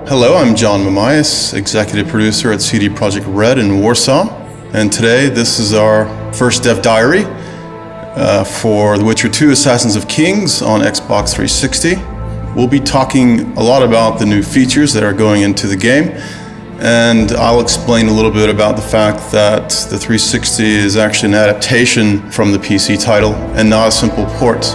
Hello, I'm John Mamias, executive producer at CD Projekt Red in Warsaw, and today this is our first dev diary for The Witcher 2 Assassins of Kings on Xbox 360. We'll be talking a lot about the new features that are going into the game, and I'll explain a little bit about the fact that the 360 is actually an adaptation from the PC title and not a simple port.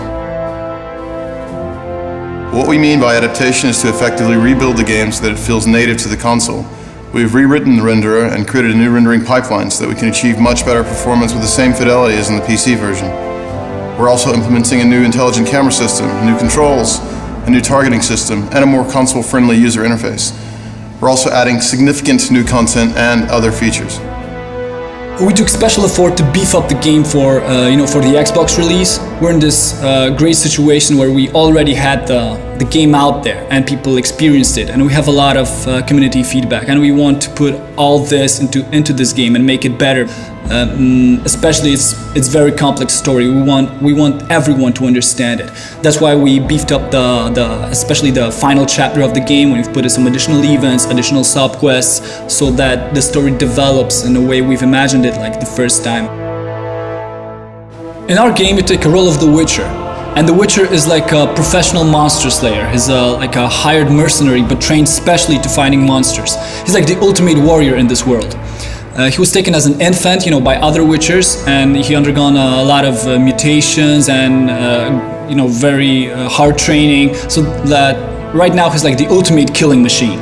What we mean by adaptation is to effectively rebuild the game so that it feels native to the console. We've rewritten the renderer and created a new rendering pipeline so that we can achieve much better performance with the same fidelity as in the PC version. We're also implementing a new intelligent camera system, new controls, a new targeting system, and a more console-friendly user interface. We're also adding significant new content and other features. We took special effort to beef up the game for the Xbox release. We're in this great situation where we already had the game out there and people experienced it, and we have a lot of community feedback, and we want to put all this into this game and make it better. Especially it's very complex story. We want everyone to understand it. That's why we beefed up especially the final chapter of the game. We've put in some additional events, additional sub-quests, so that the story develops in the way we've imagined it like the first time. In our game, you take a role of the Witcher. And the Witcher is like a professional monster slayer. He's like a hired mercenary, but trained specially to finding monsters. He's like the ultimate warrior in this world. He was taken as an infant, by other Witchers, and he undergone a lot of mutations and very hard training, so that right now he's like the ultimate killing machine.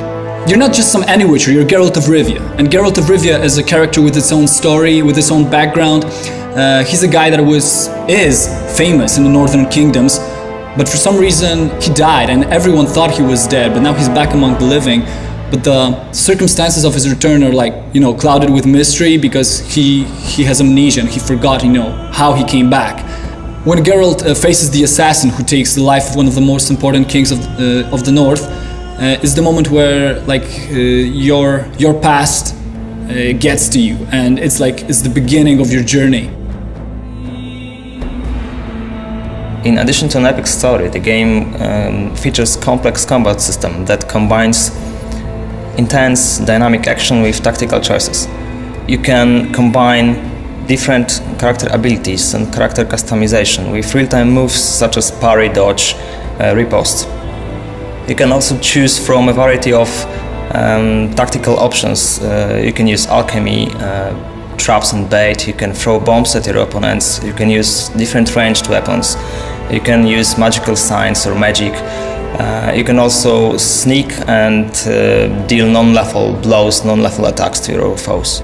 You're not just some any Witcher, you're Geralt of Rivia. And Geralt of Rivia is a character with its own story, with its own background. He's a guy that is famous in the Northern Kingdoms, but for some reason he died and everyone thought he was dead, but now he's back among the living. But the circumstances of his return are clouded with mystery, because he has amnesia and he forgot, how he came back. When Geralt faces the assassin who takes the life of one of the most important kings of the North, is the moment where your past gets to you, and it's the beginning of your journey. In addition to an epic story, the game features complex combat system that combines intense dynamic action with tactical choices. You can combine different character abilities and character customization with real-time moves such as parry, dodge, riposte. You can also choose from a variety of tactical options. You can use alchemy, traps and bait, you can throw bombs at your opponents, you can use different ranged weapons, you can use magical signs or magic. You can also sneak and deal non-lethal blows, non-lethal attacks to your foes.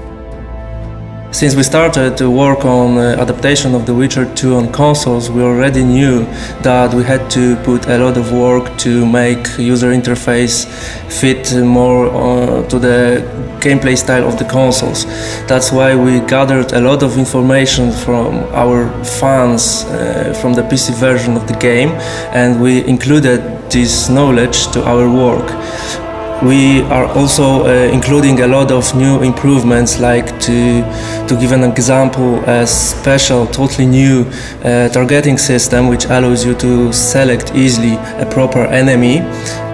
Since we started to work on adaptation of The Witcher 2 on consoles, we already knew that we had to put a lot of work to make user interface fit more to the gameplay style of the consoles. That's why we gathered a lot of information from our fans from the PC version of the game, and we included this knowledge to our work. We are also including a lot of new improvements, like to give an example, a special, totally new targeting system which allows you to select easily a proper enemy.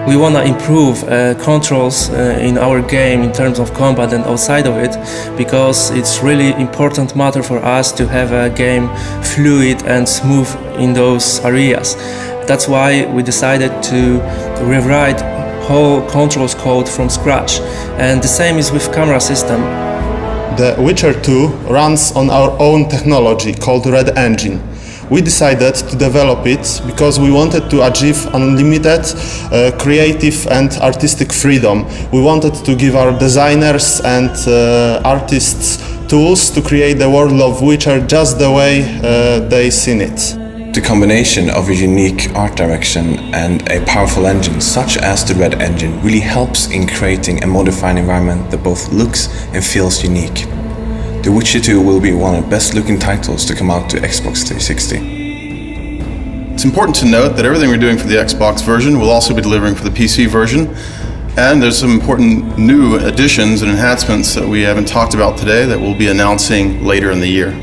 We want to improve controls in our game in terms of combat and outside of it, because it's really important matter for us to have a game fluid and smooth in those areas. That's why we decided to rewrite whole controls code from scratch, and the same is with camera system. The Witcher 2 runs on our own technology called Red Engine. We decided to develop it because we wanted to achieve unlimited creative and artistic freedom. We wanted to give our designers and artists tools to create the world of Witcher just the way they seen it. The combination of a unique art direction and a powerful engine such as the Red Engine really helps in creating a modified environment that both looks and feels unique. The Witcher 2 will be one of the best looking titles to come out to Xbox 360. It's important to note that everything we're doing for the Xbox version will also be delivering for the PC version, and there's some important new additions and enhancements that we haven't talked about today that we'll be announcing later in the year.